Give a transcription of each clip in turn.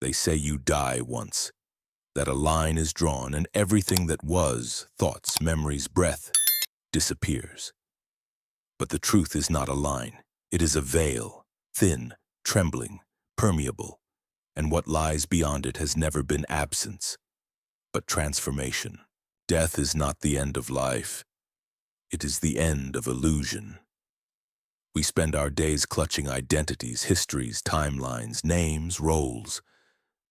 They say you die once, that a line is drawn and everything that was, thoughts, memories, breath, disappears. But the truth is not a line. It is a veil, thin, trembling, permeable, and what lies beyond it has never been absence, but transformation. Death is not the end of life. It is the end of illusion. We spend our days clutching identities, histories, timelines, names, roles.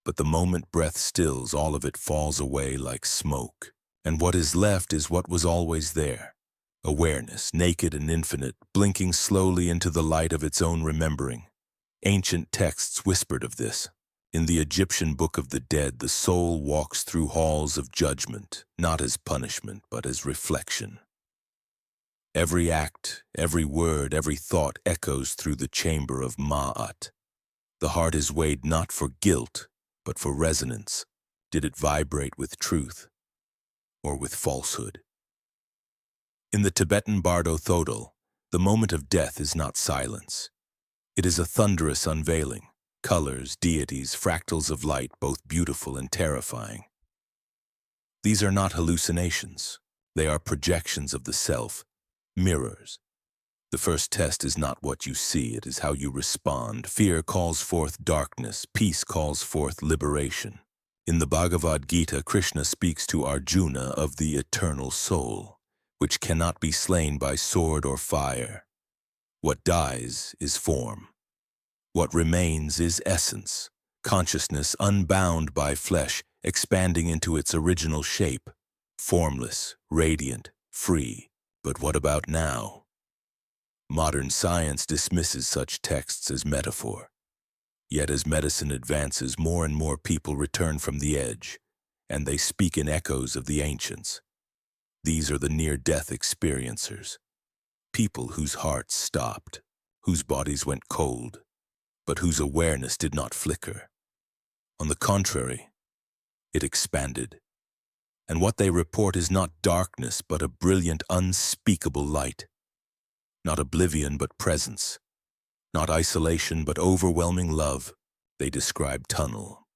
But the moment breath stills, all of it falls away like smoke. And what is left is what was always there. Awareness, naked and infinite, blinking slowly into the light of its own remembering. Ancient texts whispered of this. In the Egyptian Book of the Dead, the soul walks through halls of judgment, not as punishment, but as reflection. Every act, every word, every thought echoes through the chamber of Ma'at. The heart is weighed not for guilt, but for resonance. Did it vibrate with truth or with falsehood? In the Tibetan Bardo Thodol, the moment of death is not silence. It is a thunderous unveiling. Colors, deities, fractals of light, both beautiful and terrifying. These are not hallucinations. They are projections of the self, mirrors. The first test is not what you see, it is how you respond. Fear calls forth darkness, peace calls forth liberation. In the Bhagavad Gita, Krishna speaks to Arjuna of the eternal soul, which cannot be slain by sword or fire. What dies is form. What remains is essence, consciousness unbound by flesh, expanding into its original shape, formless, radiant, free. But what about now? Modern science dismisses such texts as metaphor. Yet as medicine advances, more and more people return from the edge, and they speak in echoes of the ancients. These are the near-death experiencers, people whose hearts stopped, whose bodies went cold, but whose awareness did not flicker. On the contrary, it expanded. And what they report is not darkness, but a brilliant, unspeakable light. Not oblivion, but presence. Not isolation, but overwhelming love. They describe tunnel,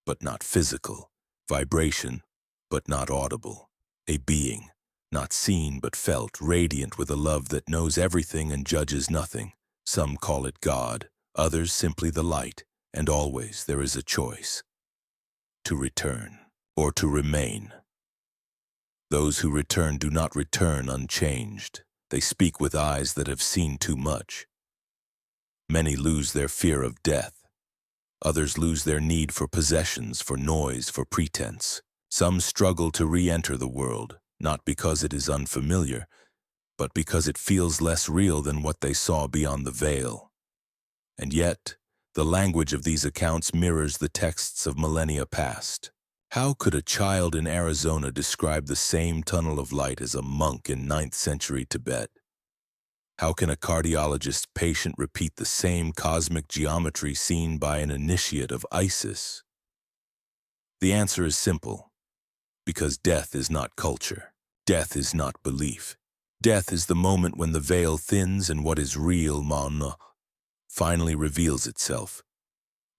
but not physical. Vibration, but not audible. A being, not seen but felt, radiant with a love that knows everything and judges nothing. Some call it God, others simply the light, and always there is a choice. To return, or to remain. Those who return do not return unchanged. They speak with eyes that have seen too much. Many lose their fear of death. Others lose their need for possessions, for noise, for pretense. Some struggle to re-enter the world, not because it is unfamiliar, but because it feels less real than what they saw beyond the veil. And yet, the language of these accounts mirrors the texts of millennia past. How could a child in Arizona describe the same tunnel of light as a monk in 9th century Tibet? How can a cardiologist's patient repeat the same cosmic geometry seen by an initiate of Isis? The answer is simple. Because death is not culture. Death is not belief. Death is the moment when the veil thins and what is real, mana, finally reveals itself.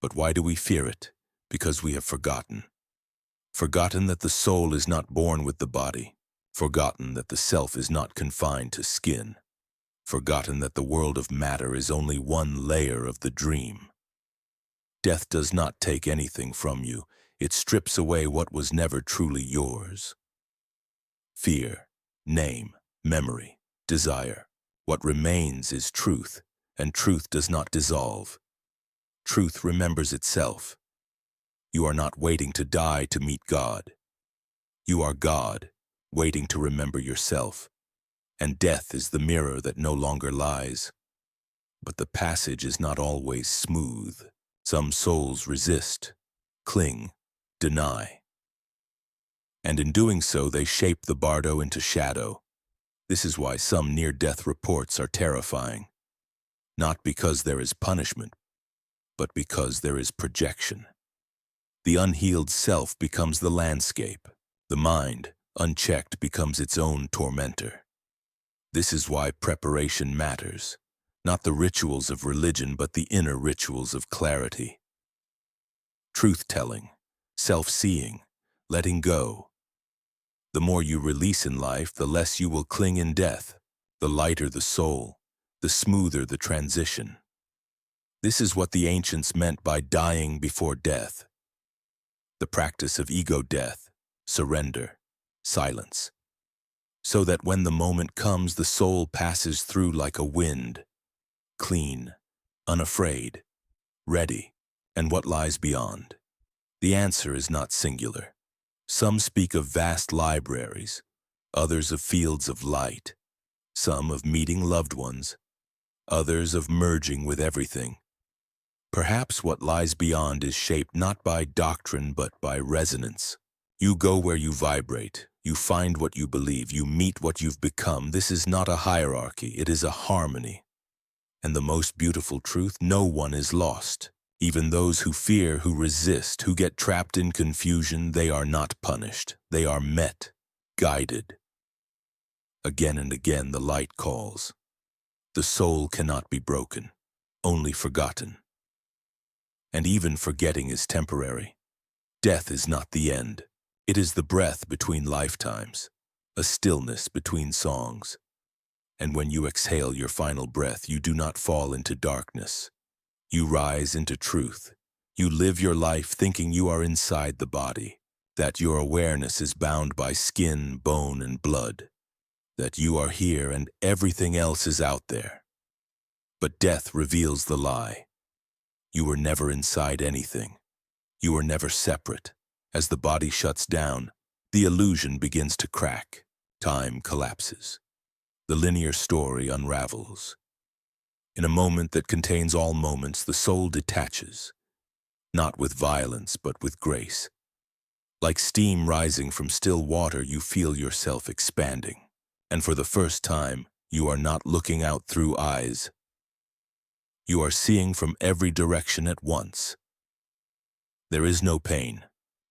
But why do we fear it? Because we have forgotten. Forgotten that the soul is not born with the body. Forgotten that the self is not confined to skin. Forgotten that the world of matter is only one layer of the dream. Death does not take anything from you. It strips away what was never truly yours. Fear, name, memory, desire. What remains is truth, and truth does not dissolve. Truth remembers itself. You are not waiting to die to meet God. You are God, waiting to remember yourself. And death is the mirror that no longer lies. But the passage is not always smooth. Some souls resist, cling, deny. And in doing so, they shape the bardo into shadow. This is why some near-death reports are terrifying. Not because there is punishment, but because there is projection. The unhealed self becomes the landscape. The mind, unchecked, becomes its own tormentor. This is why preparation matters. Not the rituals of religion, but the inner rituals of clarity. truth-telling, self-seeing, letting go. The more you release in life, the less you will cling in death. The lighter the soul, the smoother the transition. This is what the ancients meant by dying before death. The practice of ego death, surrender, silence. So that when the moment comes, the soul passes through like a wind, clean, unafraid, ready. And what lies beyond? The answer is not singular. Some speak of vast libraries, others of fields of light, some of meeting loved ones, others of merging with everything. Perhaps what lies beyond is shaped not by doctrine but by resonance. You go where you vibrate, you find what you believe, you meet what you've become. This is not a hierarchy, it is a harmony. And the most beautiful truth, no one is lost. Even those who fear, who resist, who get trapped in confusion, they are not punished. They are met, guided. Again and again the light calls. The soul cannot be broken, only forgotten. And even forgetting is temporary. Death is not the end. It is the breath between lifetimes, a stillness between songs. And when you exhale your final breath, you do not fall into darkness. You rise into truth. You live your life thinking you are inside the body, that your awareness is bound by skin, bone, and blood, that you are here and everything else is out there. But death reveals the lie. You were never inside anything. You were never separate. As the body shuts down, the illusion begins to crack. Time collapses. The linear story unravels. In a moment that contains all moments, the soul detaches, not with violence, but with grace. Like steam rising from still water, you feel yourself expanding. And for the first time, you are not looking out through eyes. You are seeing from every direction at once. There is no pain,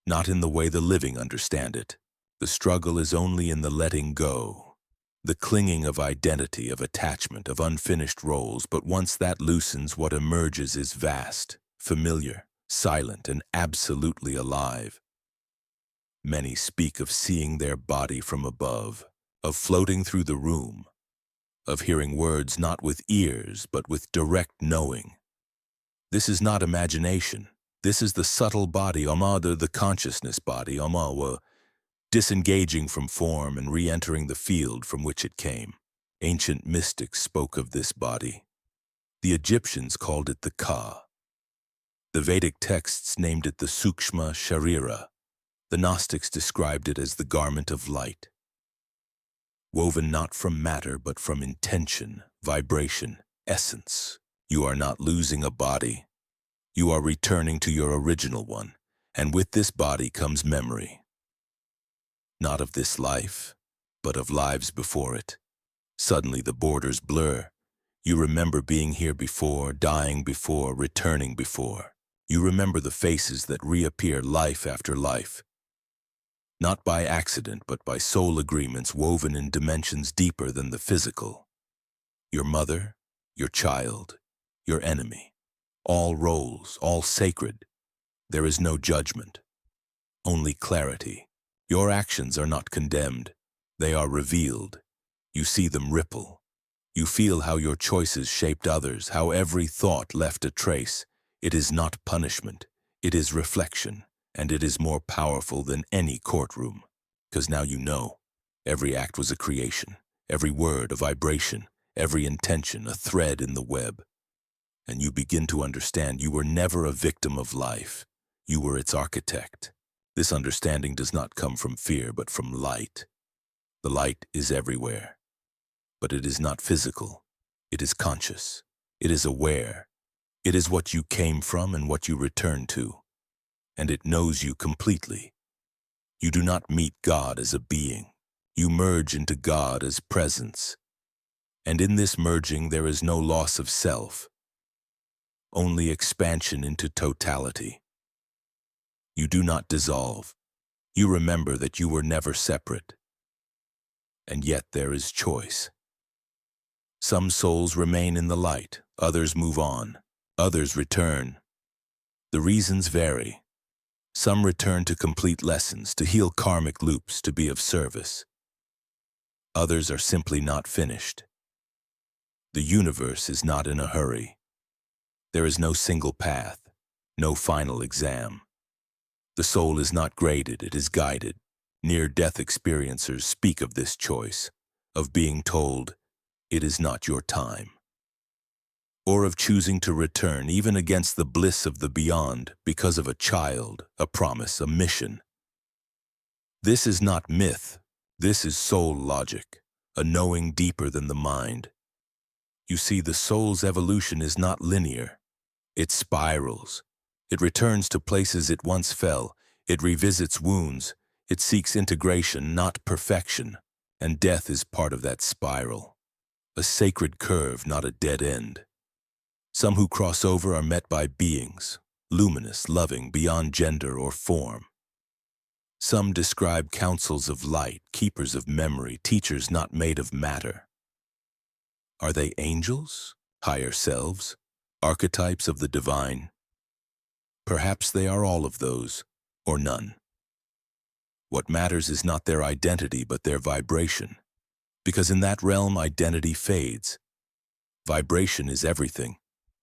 not in the way the living understand it. The struggle is only in the letting go, the clinging of identity, of attachment, of unfinished roles. But once that loosens, what emerges is vast, familiar, silent, and absolutely alive. Many speak of seeing their body from above, of floating through the room, of hearing words not with ears, but with direct knowing. This is not imagination. This is the subtle body, the consciousness body, disengaging from form and re-entering the field from which it came. Ancient mystics spoke of this body. The Egyptians called it the Ka. The Vedic texts named it the Sukshma Sharira. The Gnostics described it as the garment of light. Woven not from matter, but from intention, vibration, essence. You are not losing a body. You are returning to your original one, and with this body comes memory. Not of this life, but of lives before it. Suddenly the borders blur. You remember being here before, dying before, returning before. You remember the faces that reappear life after life. Not by accident, but by soul agreements woven in dimensions deeper than the physical. Your mother, your child, your enemy. All roles, all sacred. There is no judgment, only clarity. Your actions are not condemned. They are revealed. You see them ripple. You feel how your choices shaped others, how every thought left a trace. It is not punishment. It is reflection. And it is more powerful than any courtroom. Because now you know. Every act was a creation. Every word a vibration. Every intention a thread in the web. And you begin to understand you were never a victim of life. You were its architect. This understanding does not come from fear, but from light. The light is everywhere. But it is not physical. It is conscious. It is aware. It is what you came from and what you return to. And it knows you completely. You do not meet God as a being. You merge into God as presence. And in this merging there is no loss of self, only expansion into totality. You do not dissolve. You remember that you were never separate. And yet there is choice. Some souls remain in the light, others move on, others return. The reasons vary. Some return to complete lessons, to heal karmic loops, to be of service. Others are simply not finished. The universe is not in a hurry. There is no single path, no final exam. The soul is not graded, it is guided. Near-death experiencers speak of this choice, of being told, it is not your time. Or of choosing to return even against the bliss of the beyond because of a child, a promise, a mission. This is not myth, this is soul logic, a knowing deeper than the mind. You see, the soul's evolution is not linear. It spirals. It returns to places it once fell. It revisits wounds. It seeks integration, not perfection. And death is part of that spiral. A sacred curve, not a dead end. Some who cross over are met by beings, luminous, loving, beyond gender or form. Some describe councils of light, keepers of memory, teachers not made of matter. Are they angels, higher selves, archetypes of the divine? Perhaps they are all of those, or none. What matters is not their identity, but their vibration, because in that realm identity fades. Vibration is everything.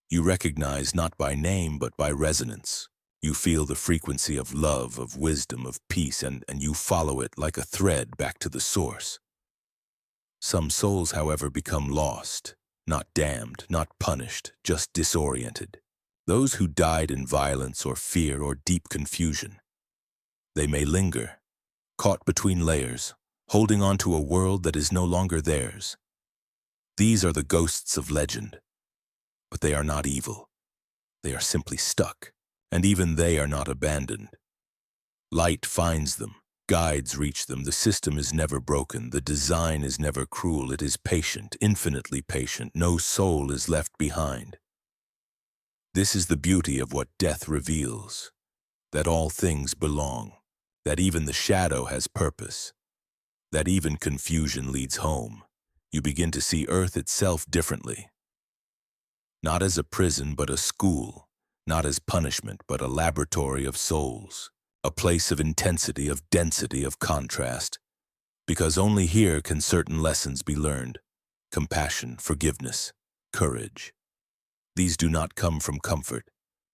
You recognize not by name, but by resonance. You feel the frequency of love, of wisdom, of peace, and you follow it like a thread back to the source. Some souls, however, become lost, not damned, not punished, just disoriented. Those who died in violence or fear or deep confusion. They may linger, caught between layers, holding on to a world that is no longer theirs. These are the ghosts of legend. But they are not evil. They are simply stuck, and even they are not abandoned. Light finds them, guides reach them, the system is never broken, the design is never cruel, it is patient, infinitely patient, no soul is left behind. This is the beauty of what death reveals, that all things belong, that even the shadow has purpose, that even confusion leads home. You begin to see Earth itself differently. Not as a prison, but a school. Not as punishment, but a laboratory of souls. A place of intensity, of density, of contrast. Because only here can certain lessons be learned. Compassion, forgiveness, courage. These do not come from comfort.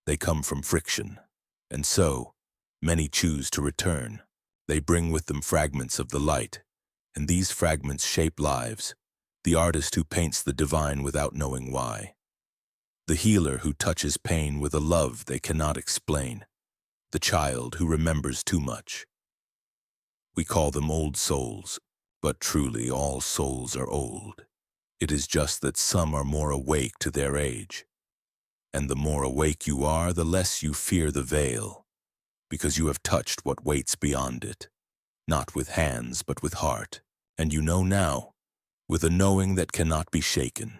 They come from friction. And so, many choose to return. They bring with them fragments of the light. And these fragments shape lives. The artist who paints the divine without knowing why. The healer who touches pain with a love they cannot explain. The child who remembers too much. We call them old souls, but truly all souls are old. It is just that some are more awake to their age. And the more awake you are, the less you fear the veil, because you have touched what waits beyond it, not with hands but with heart. And you know now, with a knowing that cannot be shaken,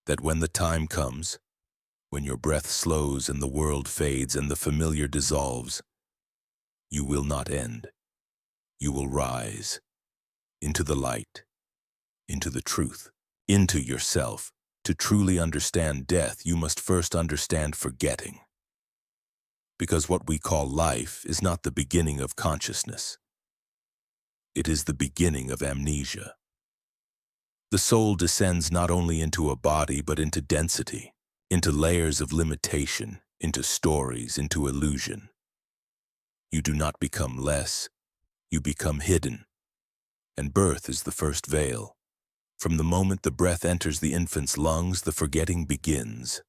that when the time comes, when your breath slows and the world fades and the familiar dissolves, you will not end. You will rise into the light, into the truth, into yourself. To truly understand death, you must first understand forgetting. Because what we call life is not the beginning of consciousness. It is the beginning of amnesia. The soul descends not only into a body, but into density, into layers of limitation, into stories, into illusion. You do not become less, you become hidden. And birth is the first veil. From the moment the breath enters the infant's lungs, the forgetting begins.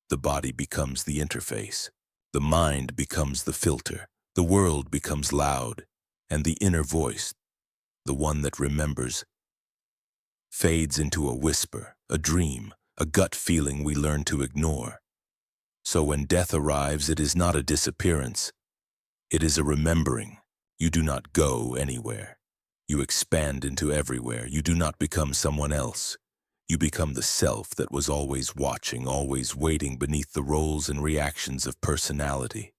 The body becomes the interface. The mind becomes the filter. The world becomes loud. And the inner voice, the one that remembers, fades into a whisper, a dream, a gut feeling we learn to ignore. So when death arrives, it is not a disappearance. It is a remembering. You do not go anywhere. You expand into everywhere. You do not become someone else. You become the self that was always watching, always waiting beneath the roles and reactions of personality.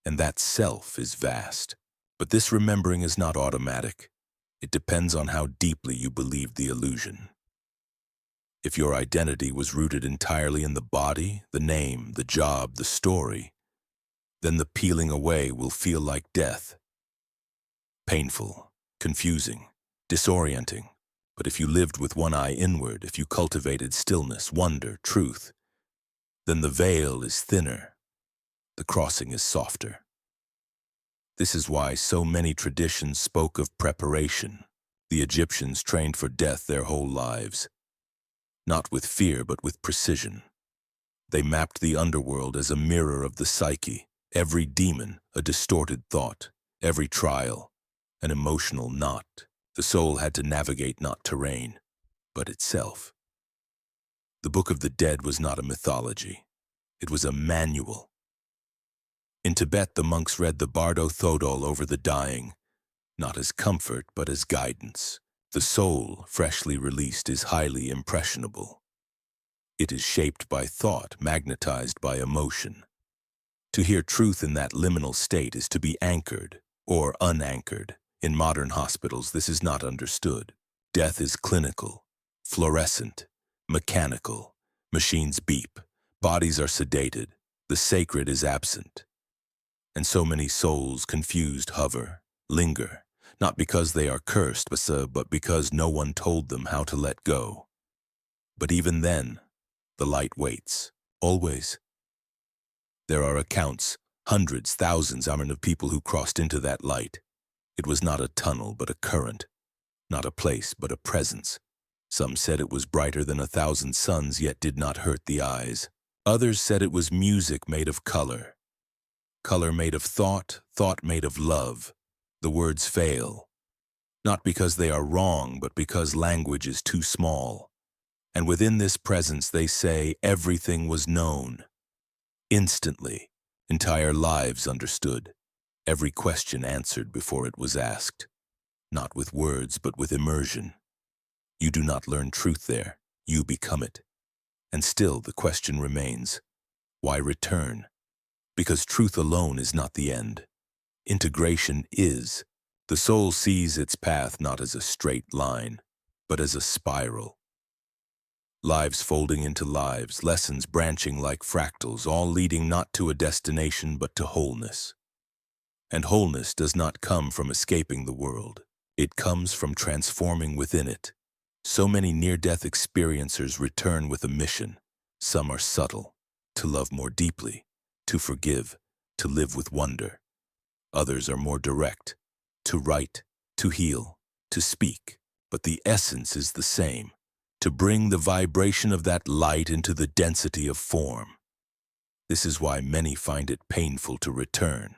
And that self is vast. But this remembering is not automatic. It depends on how deeply you believe the illusion. If your identity was rooted entirely in the body, the name, the job, the story, then the peeling away will feel like death. Painful, confusing, disorienting. But if you lived with one eye inward, if you cultivated stillness, wonder, truth, then the veil is thinner, the crossing is softer. This is why so many traditions spoke of preparation. The Egyptians trained for death their whole lives, not with fear but with precision. They mapped the underworld as a mirror of the psyche, every demon a distorted thought, every trial an emotional knot. The soul had to navigate not terrain, but itself. The Book of the Dead was not a mythology. It was a manual. In Tibet, the monks read the Bardo Thodol over the dying, not as comfort, but as guidance. The soul, freshly released, is highly impressionable. It is shaped by thought, magnetized by emotion. To hear truth in that liminal state is to be anchored or unanchored. In modern hospitals, this is not understood. Death is clinical, fluorescent, mechanical. Machines beep, bodies are sedated, the sacred is absent. And so many souls, confused, hover, linger, not because they are cursed, but because no one told them how to let go. But even then, the light waits, always. There are accounts, hundreds, thousands, of people who crossed into that light. It was not a tunnel, but a current, not a place, but a presence. Some said it was brighter than 1,000 suns, yet did not hurt the eyes. Others said it was music made of color. Color made of thought, thought made of love. The words fail, not because they are wrong, but because language is too small. And within this presence, they say, everything was known. Instantly, entire lives understood. Every question answered before it was asked. Not with words, but with immersion. You do not learn truth there, you become it. And still the question remains, why return? Because truth alone is not the end. Integration is. The soul sees its path not as a straight line, but as a spiral. Lives folding into lives, lessons branching like fractals, all leading not to a destination but to wholeness. And wholeness does not come from escaping the world. It comes from transforming within it. So many near-death experiencers return with a mission. Some are subtle, to love more deeply, to forgive, to live with wonder. Others are more direct, to write, to heal, to speak. But the essence is the same, to bring the vibration of that light into the density of form. This is why many find it painful to return.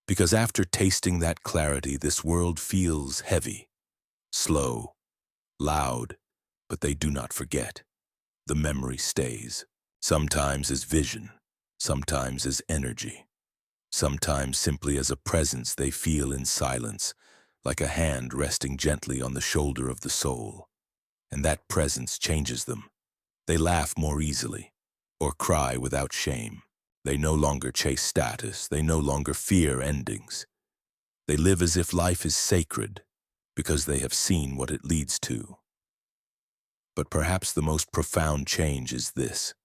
Because after tasting that clarity, this world feels heavy, slow, loud, but they do not forget. The memory stays, sometimes as vision, sometimes as energy, sometimes simply as a presence they feel in silence, like a hand resting gently on the shoulder of the soul. And that presence changes them. They laugh more easily, or cry without shame. They no longer chase status. They no longer fear endings. They live as if life is sacred, because they have seen what it leads to. But perhaps the most profound change is this.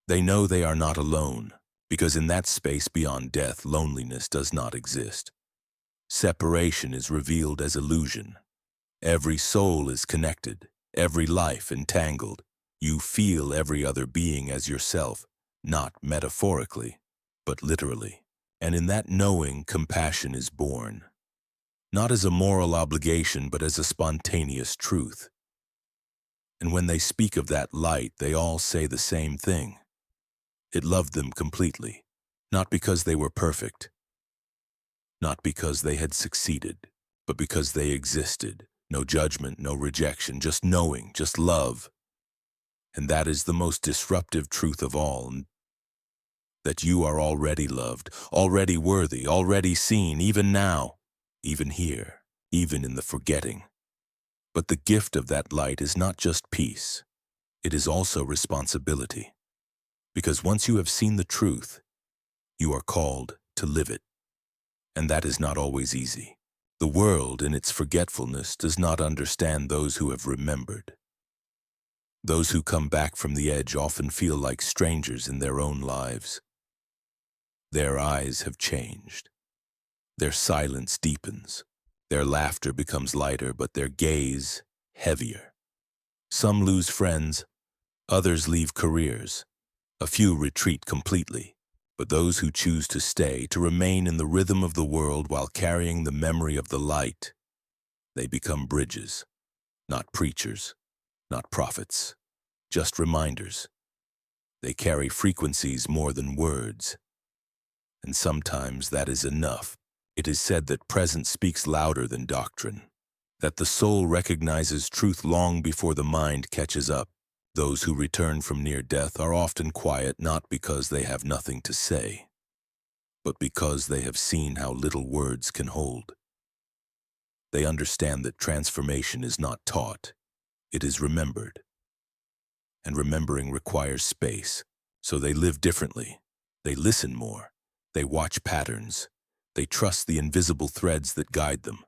They know they are not alone, because in that space beyond death, loneliness does not exist. Separation is revealed as illusion. Every soul is connected, every life entangled. You feel every other being as yourself, not metaphorically, but literally. And in that knowing, compassion is born. Not as a moral obligation, but as a spontaneous truth. And when they speak of that light, they all say the same thing. It loved them completely, not because they were perfect, not because they had succeeded, but because they existed. No judgment, no rejection, just knowing, just love. And that is the most disruptive truth of all, that you are already loved, already worthy, already seen, even now, even here, even in the forgetting. But the gift of that light is not just peace, it is also responsibility. Because once you have seen the truth, you are called to live it. And that is not always easy. The world, in its forgetfulness, does not understand those who have remembered. Those who come back from the edge often feel like strangers in their own lives. Their eyes have changed. Their silence deepens. Their laughter becomes lighter, but their gaze heavier. Some lose friends, others leave careers. A few retreat completely, but those who choose to stay, to remain in the rhythm of the world while carrying the memory of the light, they become bridges, not preachers, not prophets, just reminders. They carry frequencies more than words, and sometimes that is enough. It is said that presence speaks louder than doctrine, that the soul recognizes truth long before the mind catches up. Those who return from near death are often quiet not because they have nothing to say, but because they have seen how little words can hold. They understand that transformation is not taught, it is remembered. And remembering requires space, so they live differently. They listen more, they watch patterns, they trust the invisible threads that guide them.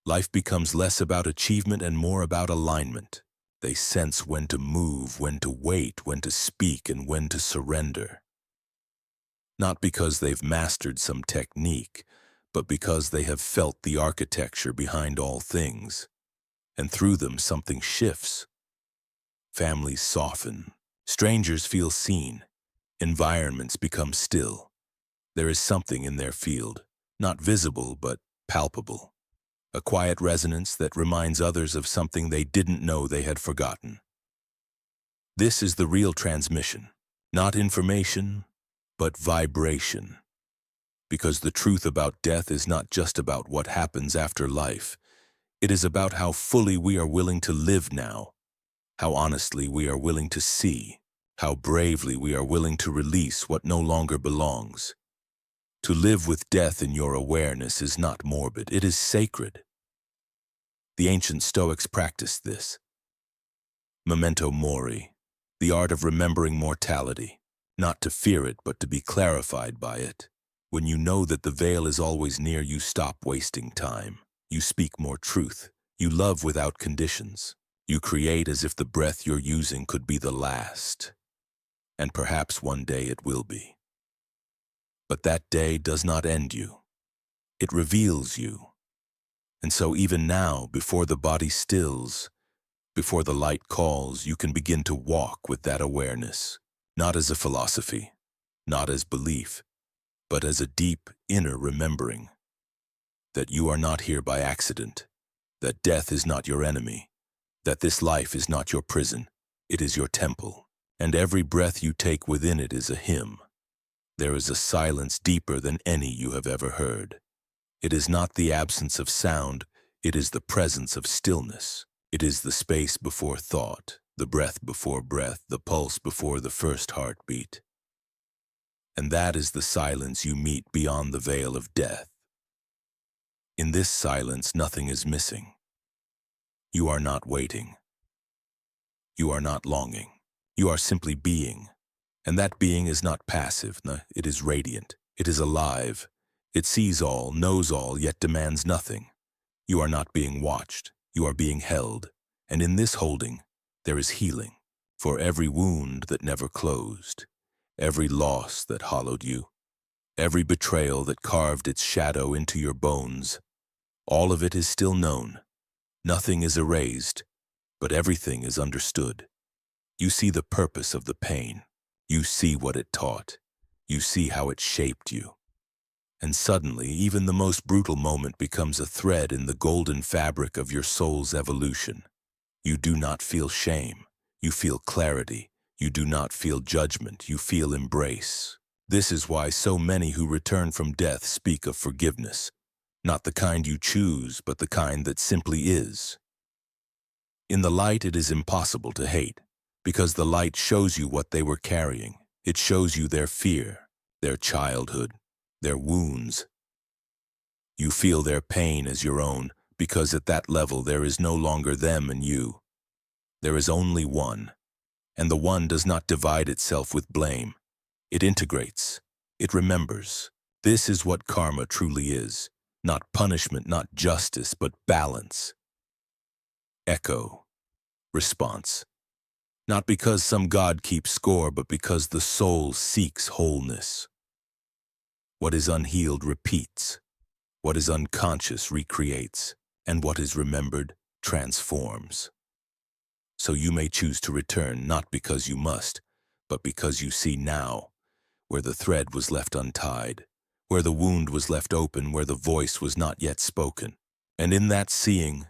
Life becomes less about achievement and more about alignment. They sense when to move, when to wait, when to speak, and when to surrender. Not because they've mastered some technique, but because they have felt the architecture behind all things. And through them something shifts. Families soften. Strangers feel seen. Environments become still. There is something in their field, not visible but palpable. A quiet resonance that reminds others of something they didn't know they had forgotten. This is the real transmission, not information, but vibration. Because the truth about death is not just about what happens after life. It is about how fully we are willing to live now, how honestly we are willing to see, how bravely we are willing to release what no longer belongs. To live with death in your awareness is not morbid, it is sacred. The ancient Stoics practiced this. Memento mori, the art of remembering mortality, not to fear it but to be clarified by it. When you know that the veil is always near, you stop wasting time. You speak more truth. You love without conditions. You create as if the breath you're using could be the last. And perhaps one day it will be. But that day does not end you. It reveals you. And so even now, before the body stills, before the light calls, you can begin to walk with that awareness, not as a philosophy, not as belief, but as a deep inner remembering that you are not here by accident, that death is not your enemy, that this life is not your prison, it is your temple, and every breath you take within it is a hymn. There is a silence deeper than any you have ever heard. It is not the absence of sound, it is the presence of stillness. It is the space before thought, the breath before breath, the pulse before the first heartbeat. And that is the silence you meet beyond the veil of death. In this silence, nothing is missing. You are not waiting. You are not longing. You are simply being. And that being is not passive, no, it is radiant. It is alive. It sees all, knows all, yet demands nothing. You are not being watched. You are being held. And in this holding, there is healing for every wound that never closed, every loss that hollowed you, every betrayal that carved its shadow into your bones. All of it is still known. Nothing is erased, but everything is understood. You see the purpose of the pain. You see what it taught. You see how it shaped you. And suddenly, even the most brutal moment becomes a thread in the golden fabric of your soul's evolution. You do not feel shame. You feel clarity. You do not feel judgment. You feel embrace. This is why so many who return from death speak of forgiveness. Not the kind you choose, but the kind that simply is. In the light, it is impossible to hate, because the light shows you what they were carrying. It shows you their fear, their childhood, their wounds. You feel their pain as your own, because at that level there is no longer them and you. There is only one, and the one does not divide itself with blame. It integrates. It remembers. This is what karma truly is. Not punishment, not justice, but balance. Echo. Response. Not because some god keeps score, but because the soul seeks wholeness. What is unhealed repeats. What is unconscious recreates. And what is remembered transforms. So you may choose to return not because you must, but because you see now, where the thread was left untied, where the wound was left open, where the voice was not yet spoken. And in that seeing,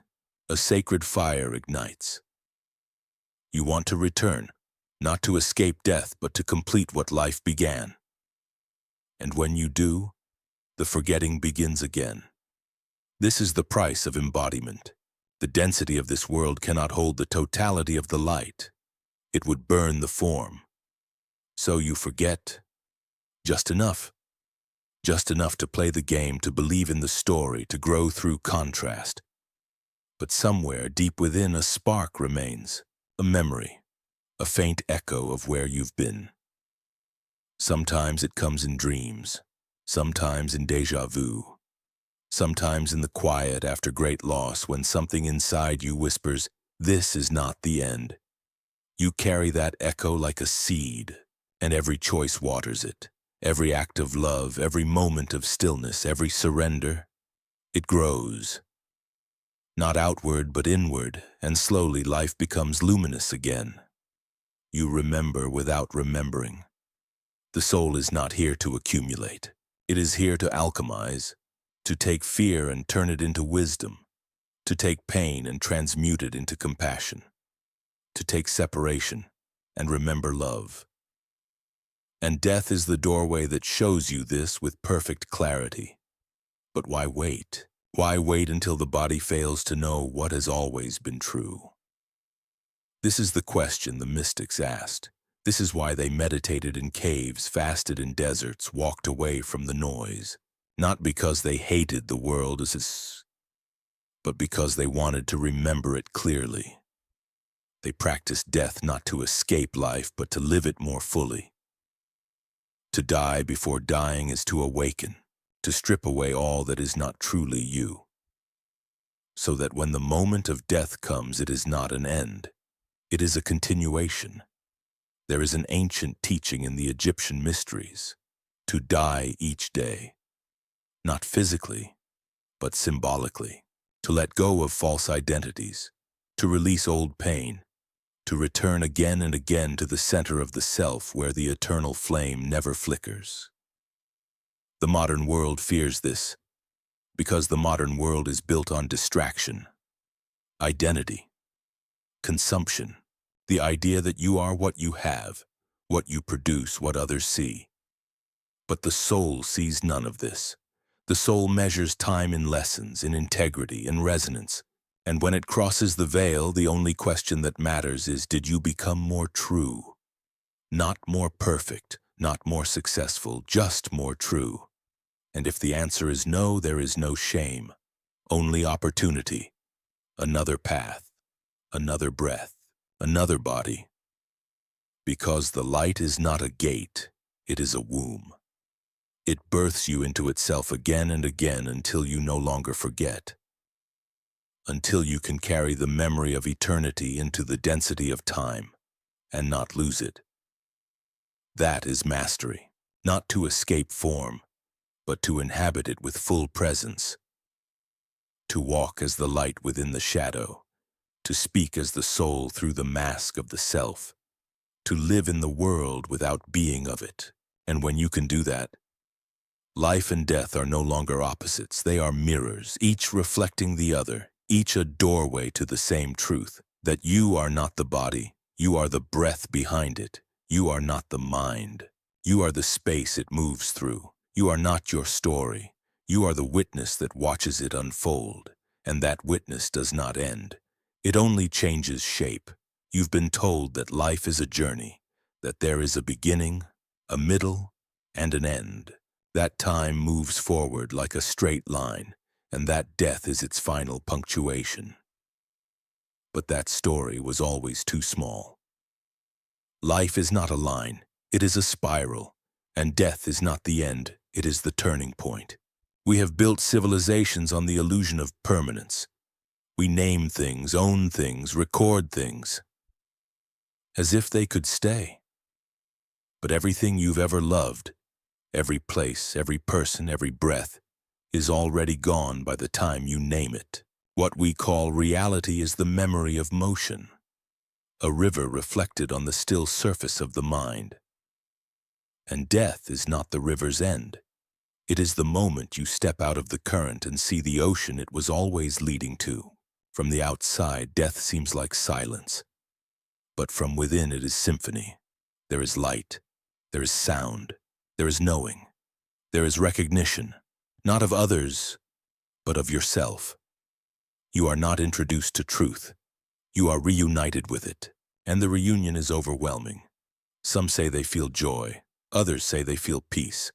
a sacred fire ignites. You want to return, not to escape death, but to complete what life began. And when you do, the forgetting begins again. This is the price of embodiment. The density of this world cannot hold the totality of the light. It would burn the form. So you forget just enough to play the game, to believe in the story, to grow through contrast. But somewhere deep within, a spark remains, a memory, a faint echo of where you've been. Sometimes it comes in dreams, sometimes in déjà vu, sometimes in the quiet after great loss, when something inside you whispers, "This is not the end." You carry that echo like a seed, and every choice waters it. Every act of love, every moment of stillness, every surrender, it grows. Not outward, but inward, and slowly life becomes luminous again. You remember without remembering. The soul is not here to accumulate. It is here to alchemize, to take fear and turn it into wisdom, to take pain and transmute it into compassion, to take separation and remember love. And death is the doorway that shows you this with perfect clarity. But why wait? Why wait until the body fails to know what has always been true? This is the question the mystics asked. This is why they meditated in caves, fasted in deserts, walked away from the noise. Not because they hated the world but because they wanted to remember it clearly. They practiced death not to escape life, but to live it more fully. To die before dying is to awaken, to strip away all that is not truly you. So that when the moment of death comes, it is not an end. It is a continuation. There is an ancient teaching in the Egyptian mysteries, to die each day. Not physically, but symbolically. To let go of false identities, to release old pain, to return again and again to the center of the self where the eternal flame never flickers. The modern world fears this, because the modern world is built on distraction, identity, consumption, the idea that you are what you have, what you produce, what others see. But the soul sees none of this. The soul measures time in lessons, in integrity, in resonance. And when it crosses the veil, the only question that matters is, did you become more true? Not more perfect, not more successful, just more true. And if the answer is no, there is no shame, only opportunity, another path, another breath, another body. Because the light is not a gate, it is a womb. It births you into itself again and again until you no longer forget. Until you can carry the memory of eternity into the density of time and not lose it. That is mastery, not to escape form, but to inhabit it with full presence. To walk as the light within the shadow, to speak as the soul through the mask of the self, to live in the world without being of it. And when you can do that, life and death are no longer opposites. They are mirrors, each reflecting the other, each a doorway to the same truth, that you are not the body, you are the breath behind it. You are not the mind, you are the space it moves through. You are not your story, you are the witness that watches it unfold, and that witness does not end. It only changes shape. You've been told that life is a journey, that there is a beginning, a middle, and an end. That time moves forward like a straight line, and that death is its final punctuation. But that story was always too small. Life is not a line, it is a spiral, and death is not the end, it is the turning point. We have built civilizations on the illusion of permanence. We name things, own things, record things, as if they could stay. But everything you've ever loved, Every place, every person, every breath is already gone by the time you name it. What we call reality is the memory of motion, a river reflected on the still surface of the mind. And death is not the river's end. It is the moment you step out of the current and see the ocean it was always leading to. From the outside, death seems like silence, but from within it is symphony. There is light, there is sound, there is knowing, there is recognition, not of others, but of yourself. You are not introduced to truth. You are reunited with it, and the reunion is overwhelming. Some say they feel joy, others say they feel peace,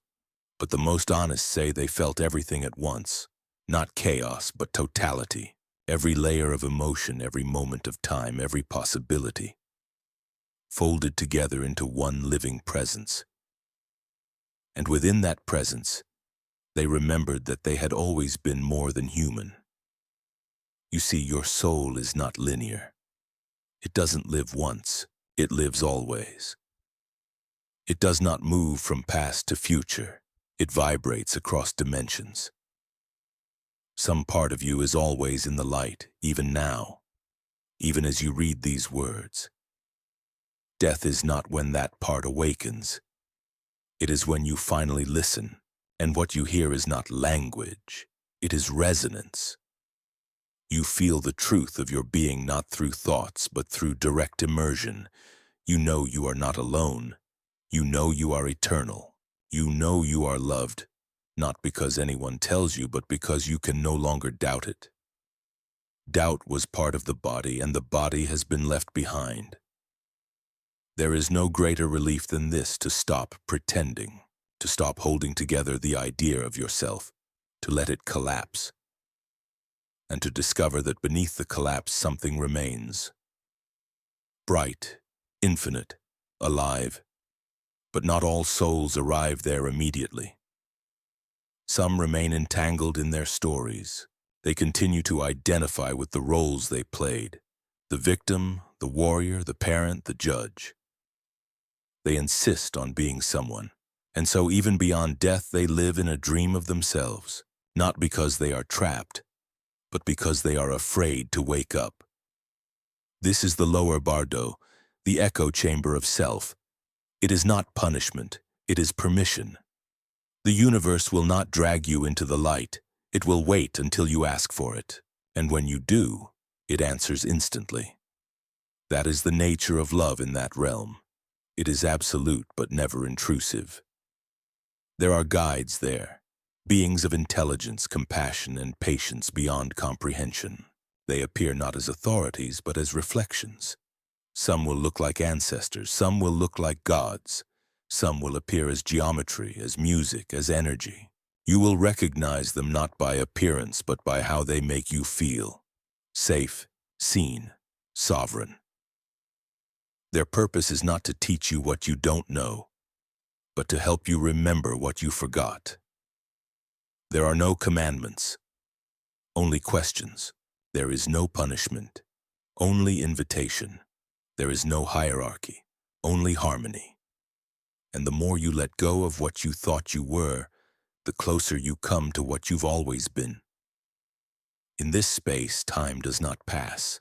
but the most honest say they felt everything at once, not chaos, but totality, every layer of emotion, every moment of time, every possibility, folded together into one living presence. And within that presence, they remembered that they had always been more than human. You see, your soul is not linear. It doesn't live once, it lives always. It does not move from past to future. It vibrates across dimensions. Some part of you is always in the light, even now, even as you read these words. Death is not when that part awakens. It is when you finally listen, and what you hear is not language, it is resonance. You feel the truth of your being not through thoughts, but through direct immersion. You know you are not alone. You know you are eternal. You know you are loved, not because anyone tells you, but because you can no longer doubt it. Doubt was part of the body, and the body has been left behind. There is no greater relief than this, to stop pretending, to stop holding together the idea of yourself, to let it collapse, and to discover that beneath the collapse something remains. Bright, infinite, alive. But not all souls arrive there immediately. Some remain entangled in their stories. They continue to identify with the roles they played, the victim, the warrior, the parent, the judge. They insist on being someone, and so even beyond death they live in a dream of themselves, not because they are trapped, but because they are afraid to wake up. This is the lower bardo, the echo chamber of self. It is not punishment, it is permission. The universe will not drag you into the light. It will wait until you ask for it. And when you do, it answers instantly. That is the nature of love in that realm. It is absolute but never intrusive. There are guides there, beings of intelligence, compassion, and patience beyond comprehension. They appear not as authorities but as reflections. Some will look like ancestors, some will look like gods, some will appear as geometry, as music, as energy. You will recognize them not by appearance, but by how they make you feel. Safe, seen, sovereign. Their purpose is not to teach you what you don't know, but to help you remember what you forgot. There are no commandments, only questions. There is no punishment, only invitation. There is no hierarchy, only harmony. And the more you let go of what you thought you were, the closer you come to what you've always been. In this space, time does not pass.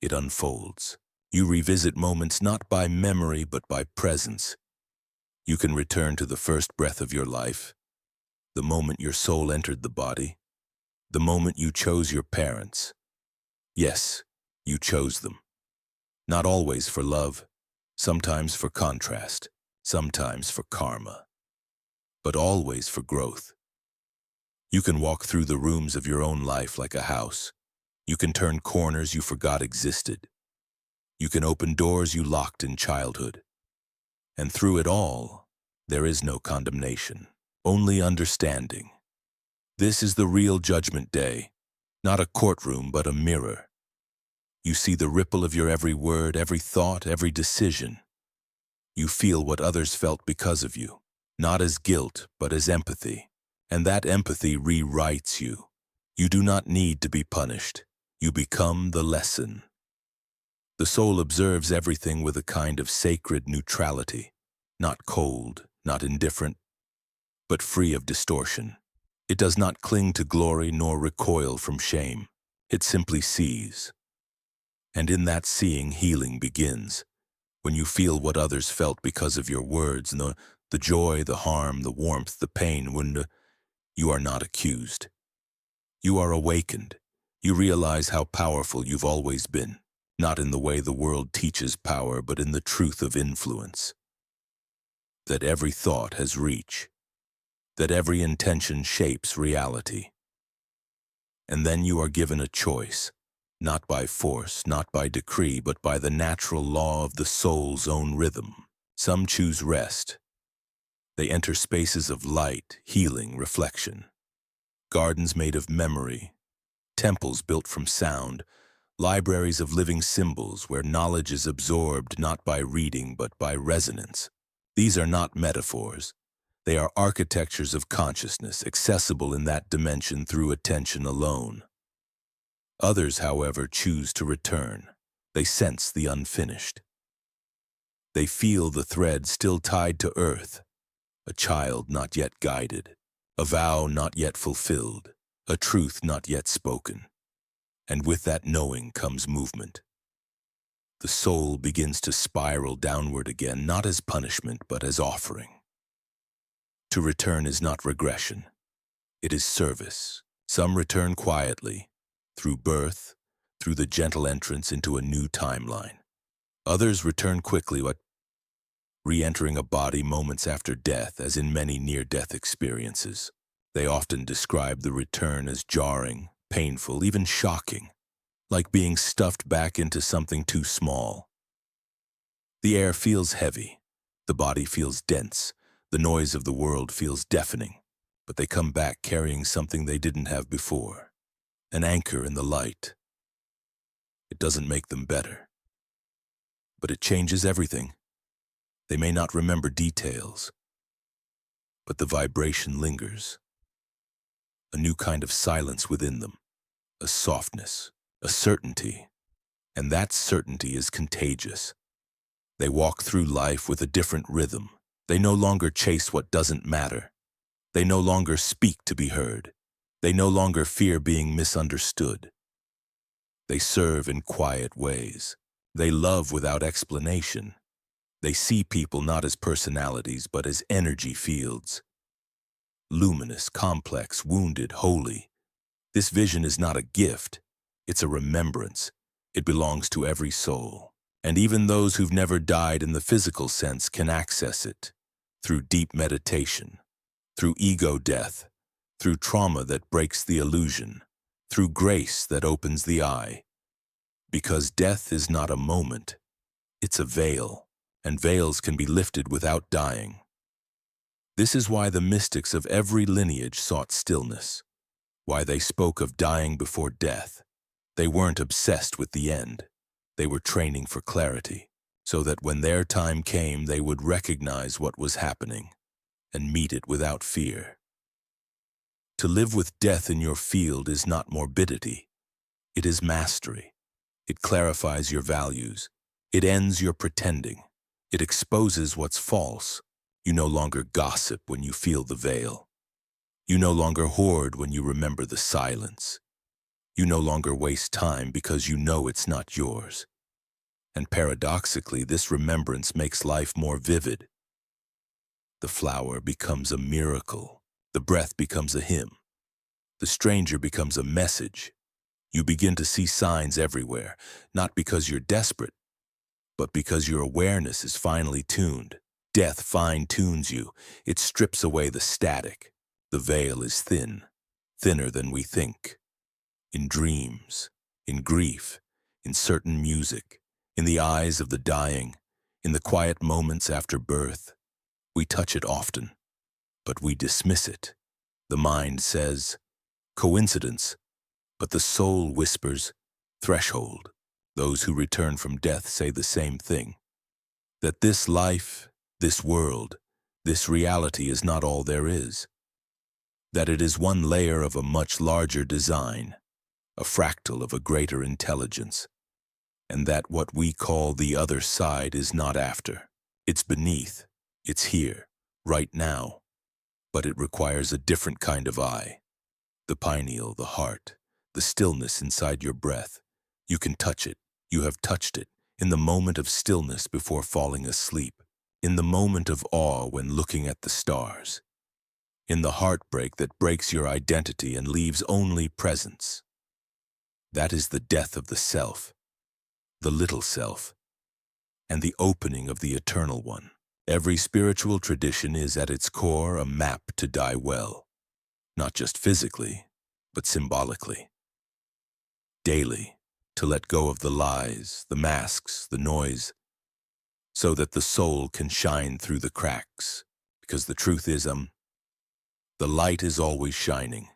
It unfolds. You revisit moments not by memory, but by presence. You can return to the first breath of your life, the moment your soul entered the body, the moment you chose your parents. Yes, you chose them. Not always for love, sometimes for contrast, sometimes for karma, but always for growth. You can walk through the rooms of your own life like a house. You can turn corners you forgot existed. You can open doors you locked in childhood. And through it all, there is no condemnation, only understanding. This is the real judgment day, not a courtroom but a mirror. You see the ripple of your every word, every thought, every decision. You feel what others felt because of you, not as guilt, but as empathy. And that empathy rewrites you. You do not need to be punished. You become the lesson. The soul observes everything with a kind of sacred neutrality, not cold, not indifferent, but free of distortion. It does not cling to glory nor recoil from shame. It simply sees. And in that seeing, healing begins. When you feel what others felt because of your words, and the joy, the harm, the warmth, the pain, you are not accused. You are awakened. You realize how powerful you've always been, not in the way the world teaches power, but in the truth of influence. That every thought has reach, that every intention shapes reality. And then you are given a choice, not by force, not by decree, but by the natural law of the soul's own rhythm. Some choose rest. They enter spaces of light, healing, reflection. Gardens made of memory, temples built from sound, libraries of living symbols where knowledge is absorbed not by reading but by resonance. These are not metaphors. They are architectures of consciousness, accessible in that dimension through attention alone. Others, however, choose to return. They sense the unfinished. They feel the thread still tied to earth, a child not yet guided, a vow not yet fulfilled, a truth not yet spoken. And with that knowing comes movement. The soul begins to spiral downward again, not as punishment, but as offering. To return is not regression. It is service. Some return quietly, through birth, through the gentle entrance into a new timeline. Others return quickly, re-entering a body moments after death, as in many near-death experiences. They often describe the return as jarring, painful, even shocking, like being stuffed back into something too small. The air feels heavy, the body feels dense, the noise of the world feels deafening, but they come back carrying something they didn't have before, an anchor in the light. It doesn't make them better, but it changes everything. They may not remember details, but the vibration lingers. A new kind of silence within them, a softness, a certainty, and that certainty is contagious. They walk through life with a different rhythm. They no longer chase what doesn't matter. They no longer speak to be heard. They no longer fear being misunderstood. They serve in quiet ways. They love without explanation. They see people not as personalities, but as energy fields. Luminous, complex, wounded, holy. This vision is not a gift. It's a remembrance. It belongs to every soul. And even those who've never died in the physical sense can access it through deep meditation, through ego death, through trauma that breaks the illusion, through grace that opens the eye. Because death is not a moment, it's a veil, and veils can be lifted without dying. This is why the mystics of every lineage sought stillness, why they spoke of dying before death. They weren't obsessed with the end. They were training for clarity, so that when their time came, they would recognize what was happening and meet it without fear. To live with death in your field is not morbidity. It is mastery. It clarifies your values. It ends your pretending. It exposes what's false. You no longer gossip when you feel the veil. You no longer hoard when you remember the silence. You no longer waste time because you know it's not yours. And paradoxically, this remembrance makes life more vivid. The flower becomes a miracle. The breath becomes a hymn. The stranger becomes a message. You begin to see signs everywhere, not because you're desperate, but because your awareness is finely tuned. Death fine-tunes you. It strips away the static. The veil is thin, thinner than we think. In dreams, in grief, in certain music, in the eyes of the dying, in the quiet moments after birth. We touch it often, but we dismiss it. The mind says, coincidence, but the soul whispers, threshold. Those who return from death say the same thing, that this life, this world, this reality is not all there is, that it is one layer of a much larger design, a fractal of a greater intelligence, and that what we call the other side is not after. It's beneath. It's here, right now. but it requires a different kind of eye. The pineal, the heart, the stillness inside your breath. You can touch it. You have touched it in the moment of stillness before falling asleep, in the moment of awe when looking at the stars, in the heartbreak that breaks your identity and leaves only presence. That is the death of the self, the little self, and the opening of the eternal one. Every spiritual tradition is at its core a map to die well, not just physically, but symbolically. Daily, to let go of the lies, the masks, the noise, so that the soul can shine through the cracks. Because the truth is, the light is always shining.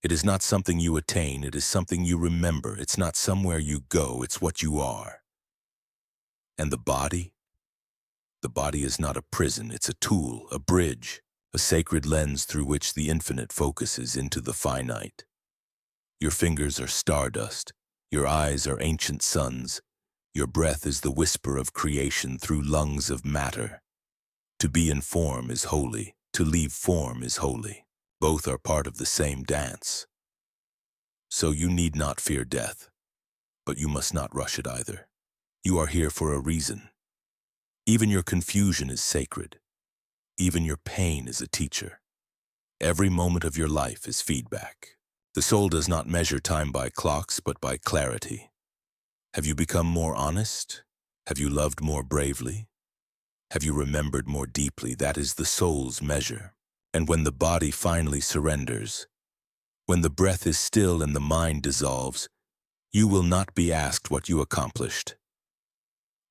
It is not something you attain, it is something you remember. It's not somewhere you go, it's what you are. And the body? The body is not a prison, it's a tool, a bridge, a sacred lens through which the infinite focuses into the finite. Your fingers are stardust, your eyes are ancient suns, your breath is the whisper of creation through lungs of matter. To be in form is holy, to leave form is holy. Both are part of the same dance. So you need not fear death, but you must not rush it either. You are here for a reason. Even your confusion is sacred. Even your pain is a teacher. Every moment of your life is feedback. The soul does not measure time by clocks, but by clarity. Have you become more honest? Have you loved more bravely? Have you remembered more deeply? That is the soul's measure. And when the body finally surrenders, when the breath is still and the mind dissolves, you will not be asked what you accomplished.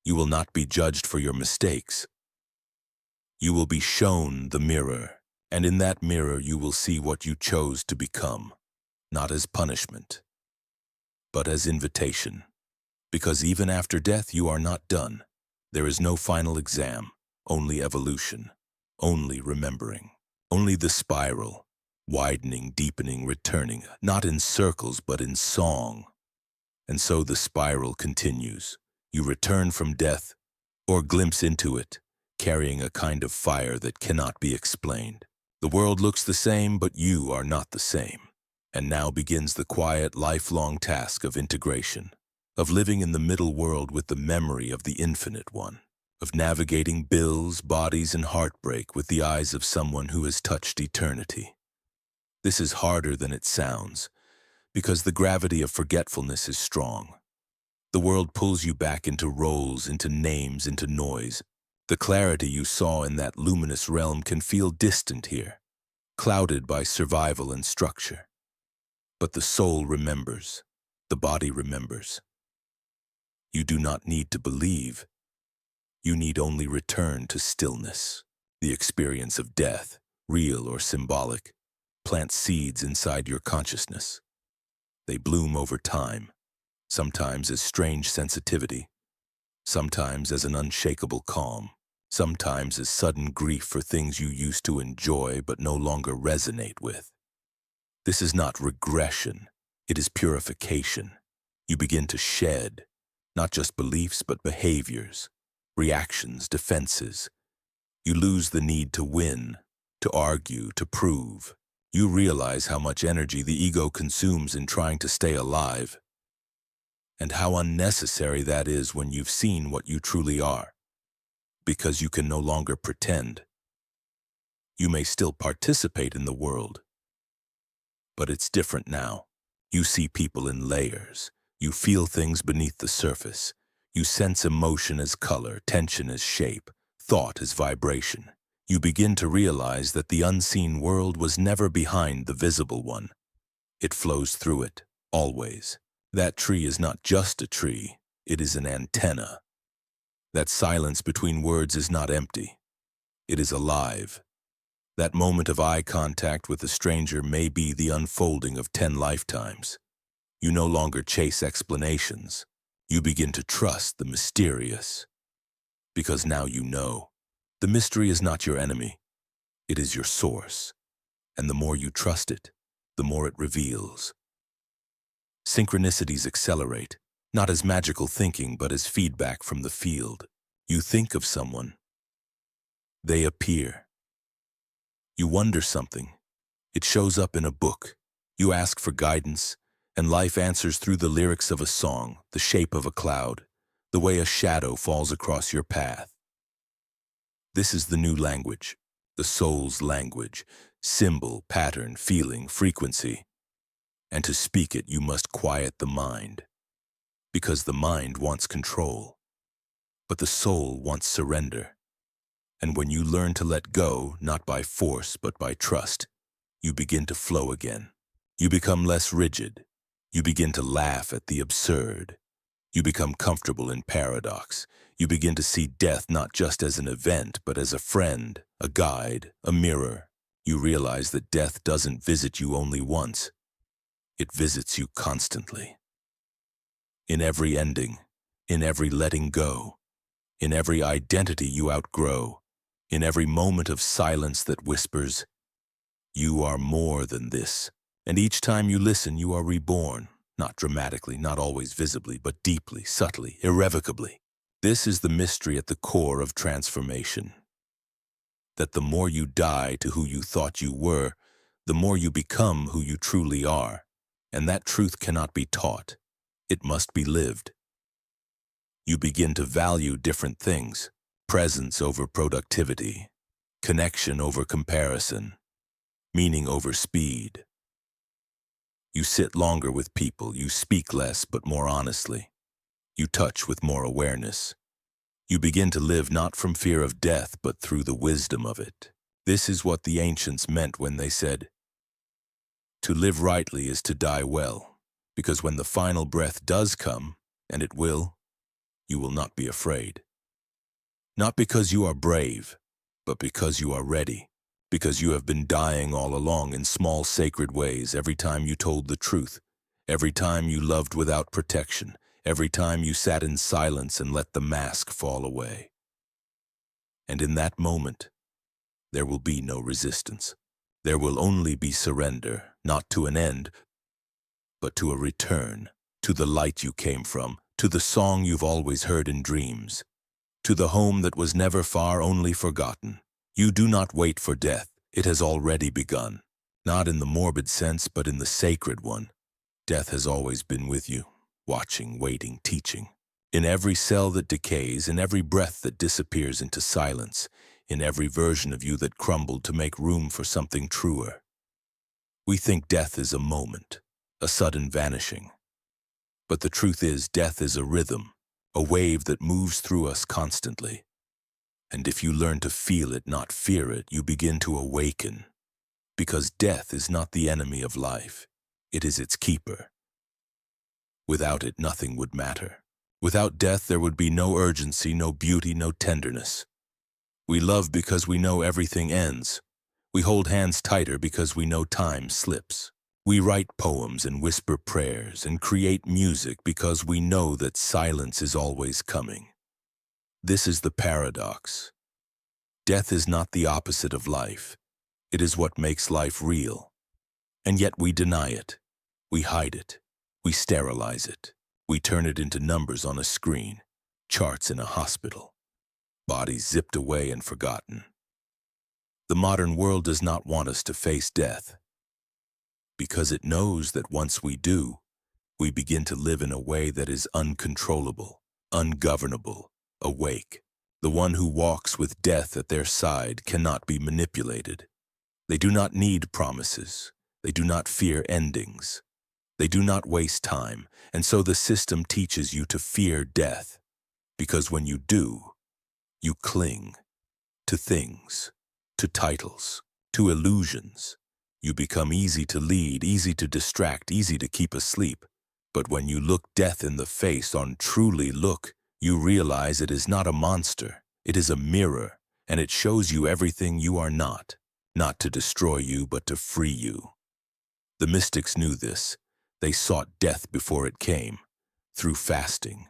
You will not be judged for your mistakes. You will be shown the mirror, and in that mirror you will see what you chose to become, not as punishment, but as invitation. Because even after death you are not done. There is no final exam, only evolution, only remembering, only the spiral, widening, deepening, returning, not in circles but in song. And so the spiral continues. You return from death, or glimpse into it, carrying a kind of fire that cannot be explained. The world looks the same, but you are not the same. And now begins the quiet, lifelong task of integration, of living in the middle world with the memory of the infinite one, of navigating bills, bodies, and heartbreak with the eyes of someone who has touched eternity. This is harder than it sounds, because the gravity of forgetfulness is strong. The world pulls you back into roles, into names, into noise. The clarity you saw in that luminous realm can feel distant here, clouded by survival and structure. But the soul remembers. The body remembers. You do not need to believe. You need only return to stillness. The experience of death, real or symbolic, plants seeds inside your consciousness. They bloom over time, sometimes as strange sensitivity, sometimes as an unshakable calm, sometimes as sudden grief for things you used to enjoy but no longer resonate with. This is not regression, it is purification. You begin to shed, not just beliefs but behaviors, reactions, defenses. You lose the need to win, to argue, to prove. You realize how much energy the ego consumes in trying to stay alive, and how unnecessary that is when you've seen what you truly are, because you can no longer pretend. You may still participate in the world, but it's different now. You see people in layers. You feel things beneath the surface. You sense emotion as color, tension as shape, thought as vibration. You begin to realize that the unseen world was never behind the visible one. It flows through it, always. That tree is not just a tree, it is an antenna. That silence between words is not empty. It is alive. That moment of eye contact with a stranger may be the unfolding of 10 lifetimes. You no longer chase explanations. You begin to trust the mysterious. Because now you know. The mystery is not your enemy. It is your source. And the more you trust it, the more it reveals. Synchronicities accelerate, not as magical thinking, but as feedback from the field. You think of someone. They appear. You wonder something. It shows up in a book. You ask for guidance, and life answers through the lyrics of a song, the shape of a cloud, the way a shadow falls across your path. This is the new language, the soul's language, symbol, pattern, feeling, frequency. And to speak it, you must quiet the mind, because the mind wants control, but the soul wants surrender. And when you learn to let go, not by force, but by trust, you begin to flow again. You become less rigid. You begin to laugh at the absurd. You become comfortable in paradox. You begin to see death not just as an event, but as a friend, a guide, a mirror. You realize that death doesn't visit you only once. It visits you constantly. In every ending, in every letting go, in every identity you outgrow, in every moment of silence that whispers, "You are more than this." And each time you listen, you are reborn, not dramatically, not always visibly, but deeply, subtly, irrevocably. This is the mystery at the core of transformation. That the more you die to who you thought you were, the more you become who you truly are. And that truth cannot be taught. It must be lived. You begin to value different things: presence over productivity, connection over comparison, meaning over speed. You sit longer with people, you speak less but more honestly. You touch with more awareness. You begin to live not from fear of death, but through the wisdom of it. This is what the ancients meant when they said, "To live rightly is to die well," because when the final breath does come, and it will, you will not be afraid. Not because you are brave, but because you are ready. Because you have been dying all along in small sacred ways every time you told the truth, every time you loved without protection, every time you sat in silence and let the mask fall away. And in that moment, there will be no resistance. There will only be surrender, not to an end, but to a return, to the light you came from, to the song you've always heard in dreams, to the home that was never far, only forgotten. You do not wait for death. It has already begun. Not in the morbid sense, but in the sacred one. Death has always been with you, watching, waiting, teaching. In every cell that decays, in every breath that disappears into silence, in every version of you that crumbled to make room for something truer. We think death is a moment, a sudden vanishing. But the truth is, death is a rhythm, a wave that moves through us constantly. And if you learn to feel it, not fear it, you begin to awaken. Because death is not the enemy of life. It is its keeper. Without it, nothing would matter. Without death, there would be no urgency, no beauty, no tenderness. We love because we know everything ends. We hold hands tighter because we know time slips. We write poems and whisper prayers and create music because we know that silence is always coming. This is the paradox. Death is not the opposite of life. It is what makes life real. And yet we deny it. We hide it. We sterilize it. We turn it into numbers on a screen, charts in a hospital, bodies zipped away and forgotten. The modern world does not want us to face death, because it knows that once we do, we begin to live in a way that is uncontrollable, ungovernable, awake. The one who walks with death at their side cannot be manipulated. They do not need promises. They do not fear endings. They do not waste time, and so the system teaches you to fear death, because when you do, you cling to things, to titles, to illusions. You become easy to lead, easy to distract, easy to keep asleep. But when you look death in the face, on truly look, you realize it is not a monster, it is a mirror, and it shows you everything you are not to destroy you, but to free you. The mystics knew this. They sought death before it came. Through fasting,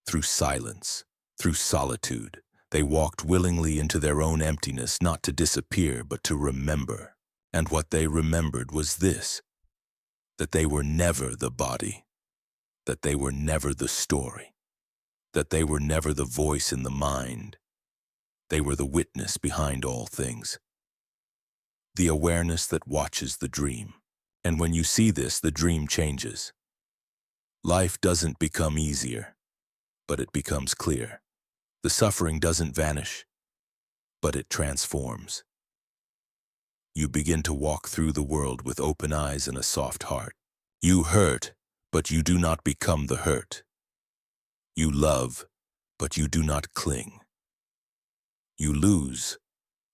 through silence, through solitude, they walked willingly into their own emptiness, not to disappear, but to remember. And what they remembered was this: that they were never the body, that they were never the story, that they were never the voice in the mind. They were the witness behind all things. the awareness that watches the dream. And when you see this, the dream changes. Life doesn't become easier, but it becomes clear. The suffering doesn't vanish, but it transforms. You begin to walk through the world with open eyes and a soft heart. You hurt, but you do not become the hurt. You love, but you do not cling. You lose,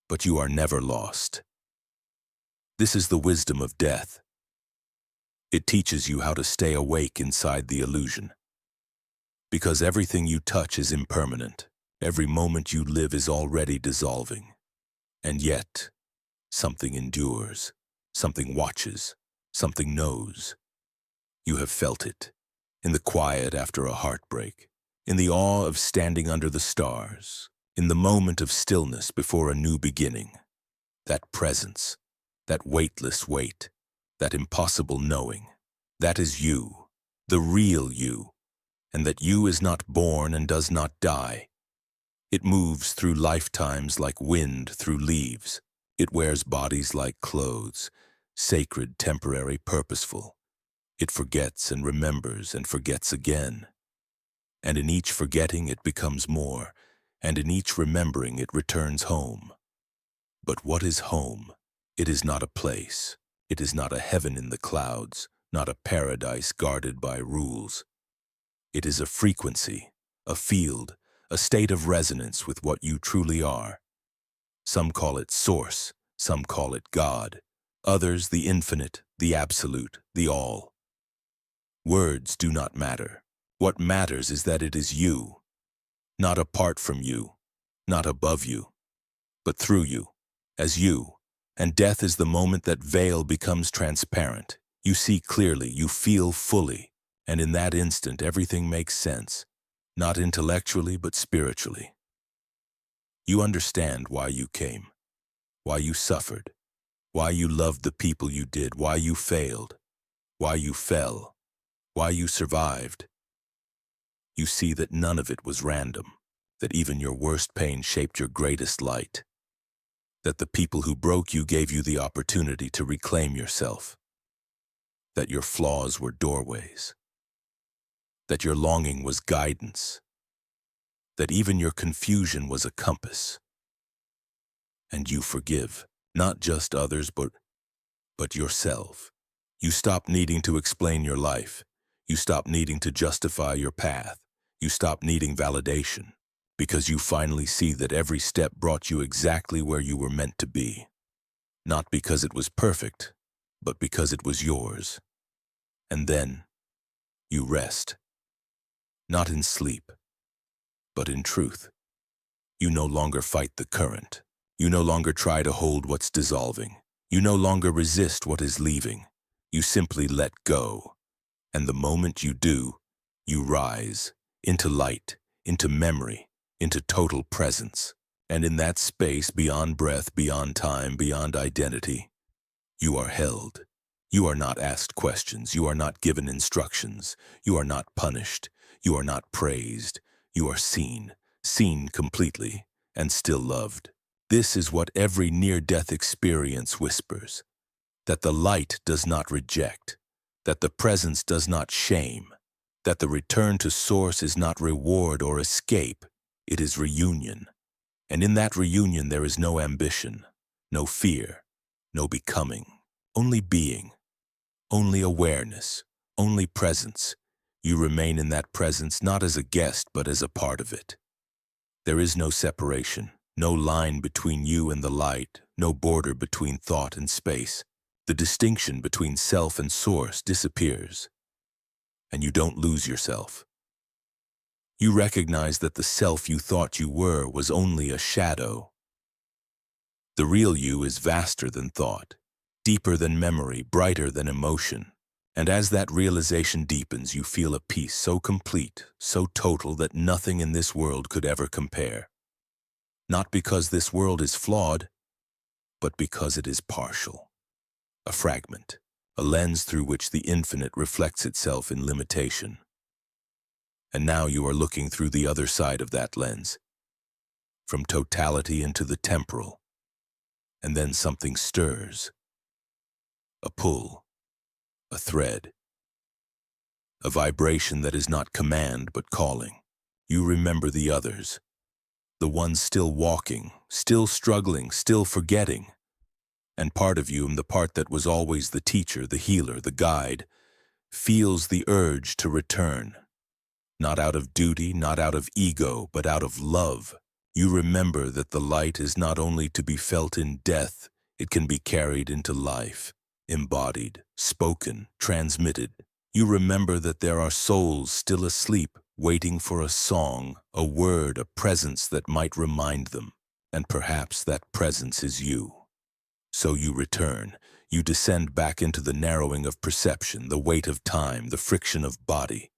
but you are never lost. This is the wisdom of death. It teaches you how to stay awake inside the illusion. Because everything you touch is impermanent. Every moment you live is already dissolving. And yet, something endures, something watches, something knows. You have felt it, in the quiet after a heartbreak, in the awe of standing under the stars, in the moment of stillness before a new beginning. That presence, that weightless weight, that impossible knowing, that is you, the real you, and that you is not born and does not die. It moves through lifetimes like wind through leaves. It wears bodies like clothes, sacred, temporary, purposeful. It forgets and remembers and forgets again. And in each forgetting it becomes more, and in each remembering it returns home. But what is home? It is not a place. It is not a heaven in the clouds, not a paradise guarded by rules. It is a frequency, a field, a state of resonance with what you truly are. Some call it source, some call it God, others the infinite, the absolute, the all. Words do not matter. What matters is that it is you, not apart from you, not above you, but through you, as you. And death is the moment that veil becomes transparent. You see clearly, you feel fully, and in that instant everything makes sense, not intellectually but spiritually. You understand why you came, why you suffered, why you loved the people you did, why you failed, why you fell, why you survived. You see that none of it was random, that even your worst pain shaped your greatest light, that the people who broke you gave you the opportunity to reclaim yourself, that your flaws were doorways, that your longing was guidance, that even your confusion was a compass. And you forgive, not just others, but yourself. You stop needing to explain your life. You stop needing to justify your path. You stop needing validation, because you finally see that every step brought you exactly where you were meant to be. Not because it was perfect, but because it was yours. And then, you rest. Not in sleep, but in truth. You no longer fight the current. You no longer try to hold what's dissolving. You no longer resist what is leaving. You simply let go. And the moment you do, you rise into light, into memory, into total presence. And in that space, beyond breath, beyond time, beyond identity, you are held. You are not asked questions. You are not given instructions. You are not punished. You are not praised. You are seen completely, and still loved. This is what every near-death experience whispers, that the light does not reject, that the presence does not shame, that the return to source is not reward or escape, it is reunion. And in that reunion there is no ambition, no fear, no becoming, only being, only awareness, only presence. You remain in that presence not as a guest but as a part of it. There is no separation, no line between you and the light, no border between thought and space. The distinction between self and source disappears, and you don't lose yourself. You recognize that the self you thought you were was only a shadow. The real you is vaster than thought, deeper than memory, brighter than emotion. And as that realization deepens, you feel a peace so complete, so total that nothing in this world could ever compare. Not because this world is flawed, but because it is partial. A fragment, a lens through which the infinite reflects itself in limitation. And now you are looking through the other side of that lens, from totality into the temporal, And then something stirs. A pull, a thread, a vibration that is not command but calling. You remember the others, the ones still walking, still struggling, still forgetting. And part of you, and the part that was always the teacher, the healer, the guide, feels the urge to return. Not out of duty, not out of ego, but out of love. You remember that the light is not only to be felt in death, it can be carried into life, embodied, spoken, transmitted. You remember that there are souls still asleep, waiting for a song, a word, a presence that might remind them. And perhaps that presence is you. So you return. You descend back into the narrowing of perception, the weight of time, the friction of body.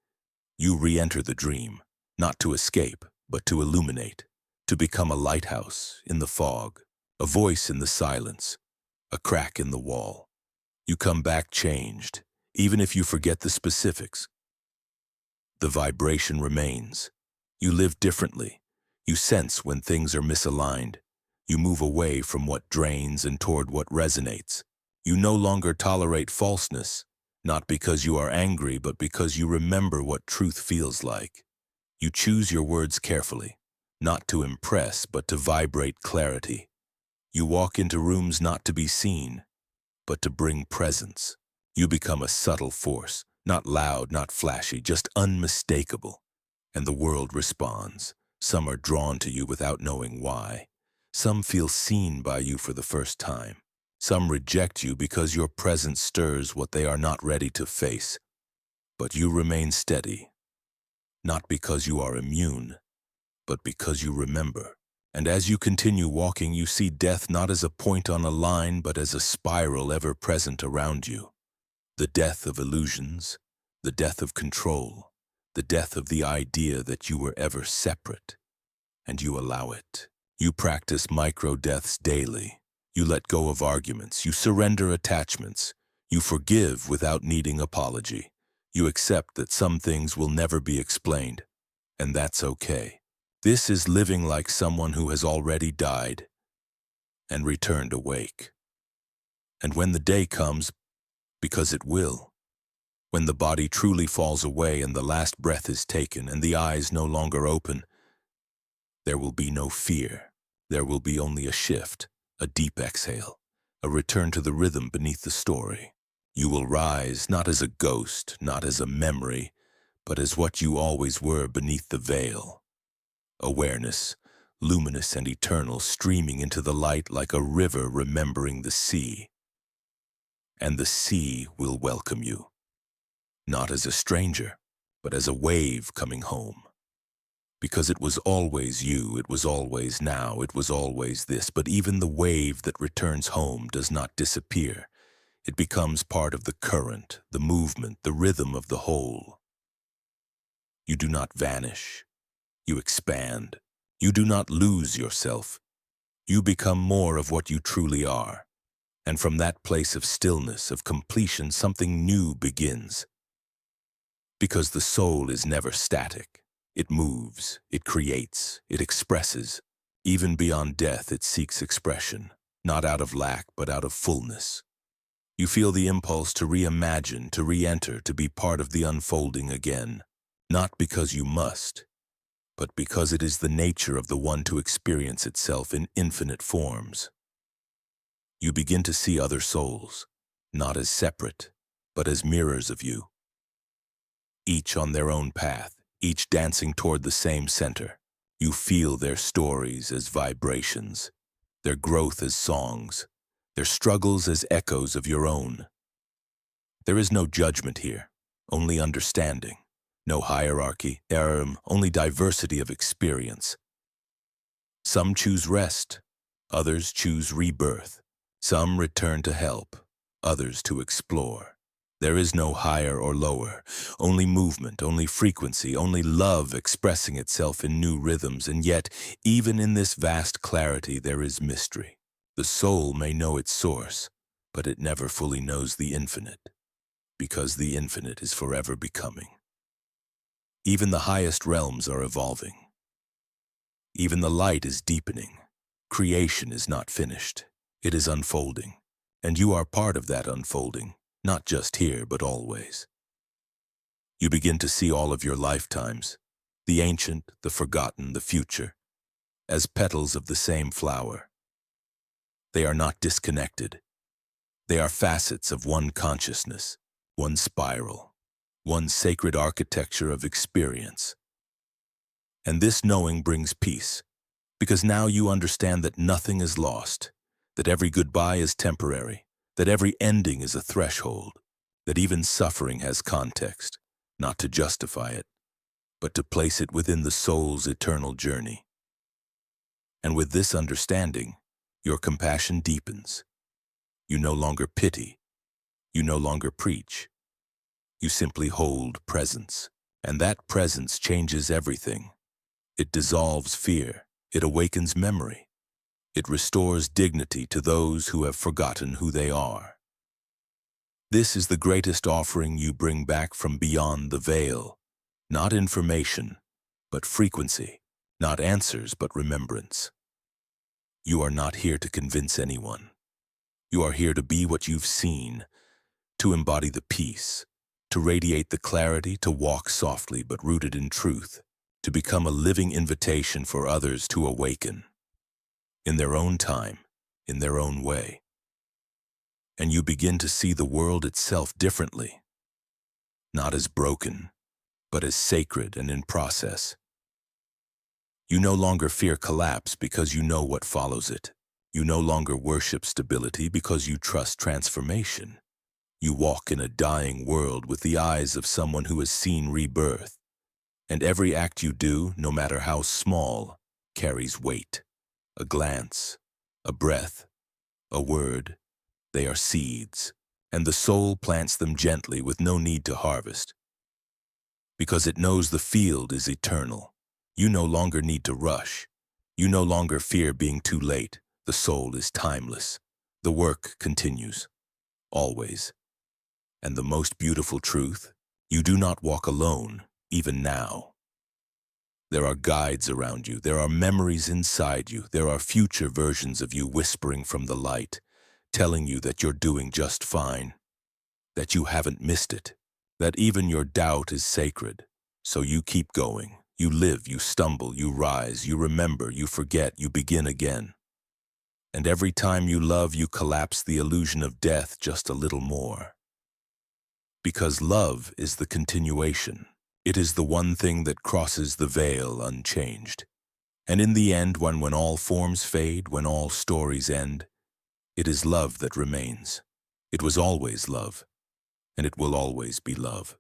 You re-enter the dream, not to escape, but to illuminate, to become a lighthouse in the fog, a voice in the silence, a crack in the wall. You come back changed, even if you forget the specifics. The vibration remains. You live differently. You sense when things are misaligned. You move away from what drains and toward what resonates. You no longer tolerate falseness, not because you are angry, but because you remember what truth feels like. You choose your words carefully, not to impress, but to vibrate clarity. You walk into rooms not to be seen, but to bring presence. You become a subtle force, not loud, not flashy, just unmistakable. And the world responds. Some are drawn to you without knowing why. Some feel seen by you for the first time. Some reject you because your presence stirs what they are not ready to face. But you remain steady, not because you are immune, but because you remember. And as you continue walking, you see death not as a point on a line, but as a spiral ever present around you. The death of illusions, the death of control, the death of the idea that you were ever separate. And you allow it. You practice micro-deaths daily. You let go of arguments. You surrender attachments. You forgive without needing apology. You accept that some things will never be explained, and that's okay. This is living like someone who has already died and returned awake. And when the day comes, because it will, when the body truly falls away and the last breath is taken and the eyes no longer open, there will be no fear. There will be only a shift, a deep exhale, a return to the rhythm beneath the story. You will rise not as a ghost, not as a memory, but as what you always were beneath the veil. Awareness, luminous and eternal, streaming into the light like a river remembering the sea. And the sea will welcome you, not as a stranger, but as a wave coming home. Because it was always you, it was always now, it was always this. But even the wave that returns home does not disappear. It becomes part of the current, the movement, the rhythm of the whole. You do not vanish. You expand. You do not lose yourself. You become more of what you truly are. And from that place of stillness, of completion, something new begins. Because the soul is never static. It moves, it creates, it expresses. Even beyond death, it seeks expression, not out of lack, but out of fullness. You feel the impulse to reimagine, to re-enter, to be part of the unfolding again. Not because you must, but because it is the nature of the one to experience itself in infinite forms. You begin to see other souls, not as separate, but as mirrors of you. Each on their own path, each dancing toward the same center. You feel their stories as vibrations, their growth as songs, their struggles as echoes of your own. There is no judgment here, only understanding. No hierarchy, only diversity of experience. Some choose rest, others choose rebirth. Some return to help, others to explore. There is no higher or lower, only movement, only frequency, only love expressing itself in new rhythms. And yet, even in this vast clarity, there is mystery. The soul may know its source, but it never fully knows the infinite, because the infinite is forever becoming. Even the highest realms are evolving. Even the light is deepening. Creation is not finished. It is unfolding, and you are part of that unfolding, not just here, but always. You begin to see all of your lifetimes, the ancient, the forgotten, the future, as petals of the same flower. They are not disconnected. They are facets of one consciousness, one spiral, one sacred architecture of experience. And this knowing brings peace, because now you understand that nothing is lost, that every goodbye is temporary, that every ending is a threshold, that even suffering has context, not to justify it, but to place it within the soul's eternal journey. And with this understanding, your compassion deepens. You no longer pity. You no longer preach. You simply hold presence. And that presence changes everything. It dissolves fear. It awakens memory. It restores dignity to those who have forgotten who they are. This is the greatest offering you bring back from beyond the veil. Not information, but frequency. Not answers, but remembrance. You are not here to convince anyone. You are here to be what you've seen, to embody the peace, to radiate the clarity, to walk softly but rooted in truth, to become a living invitation for others to awaken, in their own time, in their own way. And you begin to see the world itself differently, not as broken, but as sacred and in process. You no longer fear collapse because you know what follows it. You no longer worship stability because you trust transformation. You walk in a dying world with the eyes of someone who has seen rebirth. And every act you do, no matter how small, carries weight. A glance, a breath, a word, they are seeds, and the soul plants them gently with no need to harvest. Because it knows the field is eternal. You no longer need to rush. You no longer fear being too late. The soul is timeless. The work continues, always. And the most beautiful truth, you do not walk alone, even now. There are guides around you. There are memories inside you. There are future versions of you whispering from the light, telling you that you're doing just fine, that you haven't missed it, that even your doubt is sacred. So you keep going. You live, you stumble, you rise, you remember, you forget, you begin again. And every time you love, you collapse the illusion of death just a little more. Because love is the continuation. It is the one thing that crosses the veil unchanged. And in the end, when all forms fade, when all stories end, it is love that remains. It was always love, and it will always be love.